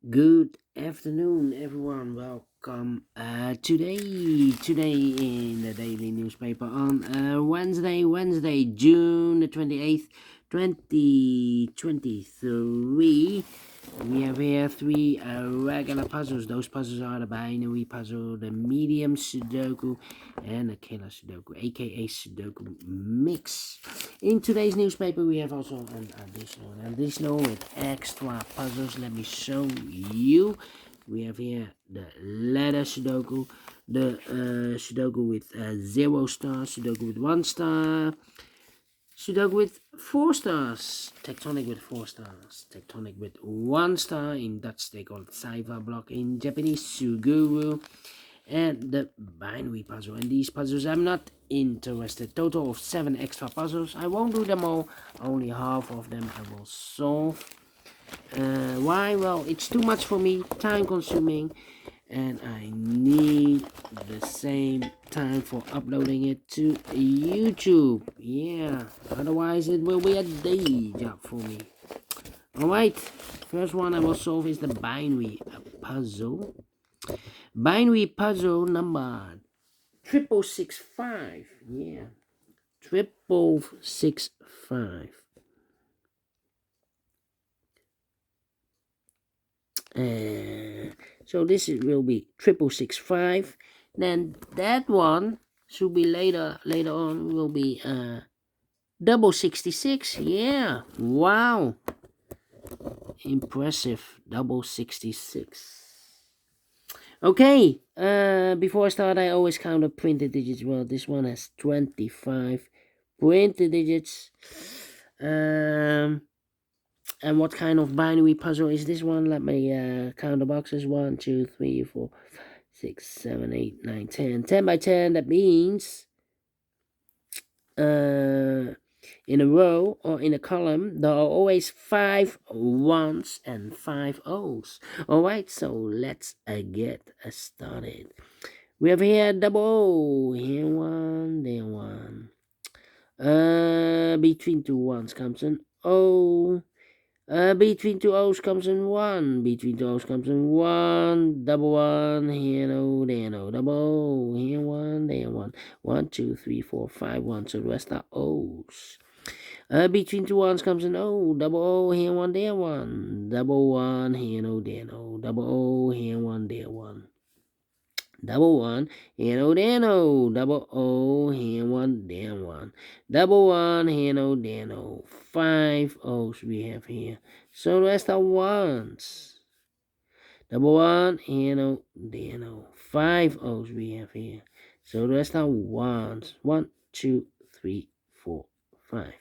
Good afternoon, everyone. Welcome today in the daily newspaper on Wednesday, June the 28th, 2023. We have here three regular puzzles. Those puzzles are the binary puzzle, the medium Sudoku, and the killer Sudoku, aka Sudoku mix. In today's newspaper, we have also an additional with extra puzzles. Let me show you. We have here the letter Sudoku, the Sudoku with 0 stars, Sudoku with 1 star, Sudoku with 4 stars, Tectonic with 4 stars, Tectonic with 1 star. In Dutch, they call it Cypher block. In Japanese, Suguru. And the binary puzzle. And these puzzles I'm not interested. Total of 7 extra puzzles. I won't do them all. Only half of them I will solve. Why? Well, it's too much for me. Time consuming. And I need the same time for uploading it to YouTube. Yeah. Otherwise it will be a day job for me. Alright. First one I will solve is the binary puzzle. Binary puzzle number 6665. Yeah. 6665. So this will be 6665. Then that one should be later on will be double 66. Yeah. Wow. Impressive. Double 66. Okay, before I start, I always count the printed digits. Well, this one has 25 printed digits. And what kind of binary puzzle is this one? Let me count the boxes. 1, 2, 3, 4, 6, 7, 8, 9, 10. 10 by 10, that means in a row or in a column, there are always 5 1s and 5 O's. Alright, so let's get started. We have here double O, here 1, there 1. Between 2 1s comes an O. Between 2 O's comes in 1. Between 2 O's comes in 1. Double 1. Here no, there no. Double O. Here 1, there 1. 1, 2, 3, 4, 5, 1. So the rest are O's. Between 2 1s comes an O. Double O. Here 1, there 1. Double 1. Here no, there no. Double O. Here 1, there 1. Double 1, here no, there no. Double O, here 1, there 1. Double 1, here no, there no. 5 O's we have here. So the rest are 1s. Double 1, here no, there no. 5 O's we have here. So the rest are 1s. 1, 2, 3, 4, 5.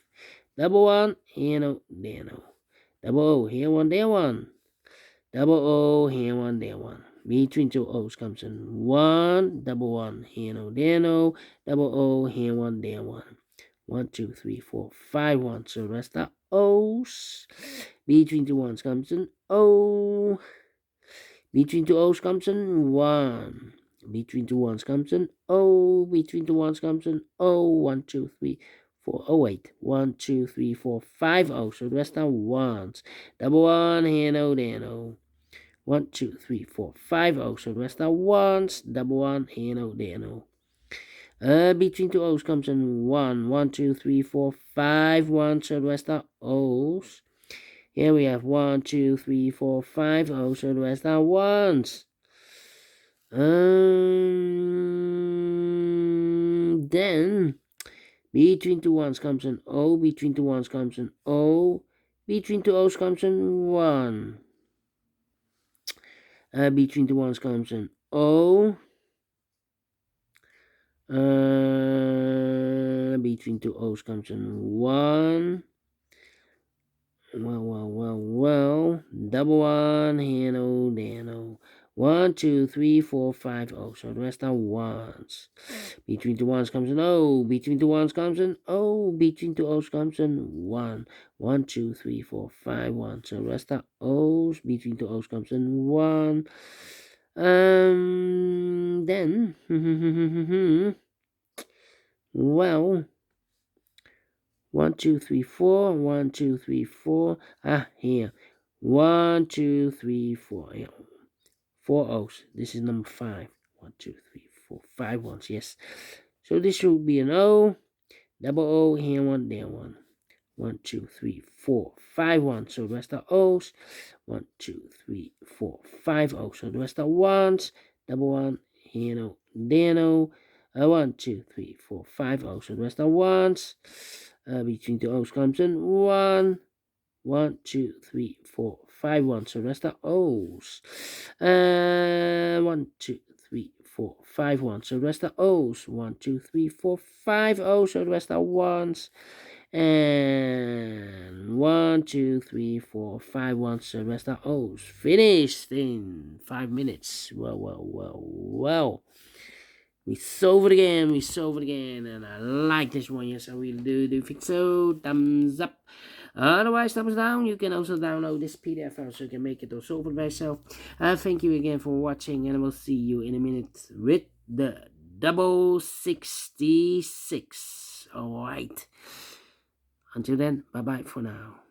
Double 1, here no, there no. Double O, here 1, there 1. Double O, here 1, there 1. Between 2 O's comes in 1, double 1, here no, there no. Double O, here 1, there 1. 1, 2, 3, 4, 5 1. So the rest are O's. Between 2 1s comes in O. Between 2 O's comes in 1. Between 2 1s comes in O. Between 2 1s comes in O. 1, 2, 3, 4. Oh, wait. 1, 2, 3, 4, 5 O's. So the rest are 1s. Double 1, here no, there no. 1, 2, 3, 4, 5 O's. So the rest are 1s. Double 1, here no, there no. Between 2 O's comes in 1. 1, 2, 3, 4, 5 1. So the rest are O's. Here we have 1, 2, 3, 4, 5 O's. So the rest are 1s. Then between 2 1s comes an O. Between 2 1s comes an O. Between 2 O's comes in 1. Between 2 1s comes an O. Between 2 O's comes in 1. Well. Double 1, here no, there no. 1, 2, 3, 4, 5 O's. So the rest are 1s. Between 2 1s comes an O. Between 2 1s comes an O. Between 2 O's comes an 1. 1, 2, 3, 4, 5 1. So the rest are O's. Between 2 O's comes an 1. Then well, 1, 2, 3, 4. 1, 2, 3, 4. Here. 1, 2, 3, 4. Yeah. 4 O's. This is number 5. 1, 2, 3, 4, 5 ones. Yes. So this should be an O. Double O. Here one, there one. 1, 2, 3, 4, 5 ones. So the rest are O's. 1, 2, 3, 4, 5 O's. So the rest are ones. Double one. Here no, there no. 1, 2, 3, 4, 5 O's. So the rest are ones. Between the O's comes in 1. 1, 2, 3, 4, 5 ones. So the rest are O's. 1, 2, 3, 4, 5 ones. So the rest are O's. 1, 2, 3, 4, 5 O's. So the rest are ones. And 1, 2, 3, 4, 5 ones. So the rest are O's. Finished in 5 minutes. Well. We solved it again, and I like this one. Yes, I really do think so. Thumbs up. Otherwise, thumbs down. You can also download this PDF file so you can make it or solve it by yourself. Thank you again for watching, and I will see you in a minute with the double 66. Alright. Until then, bye-bye for now.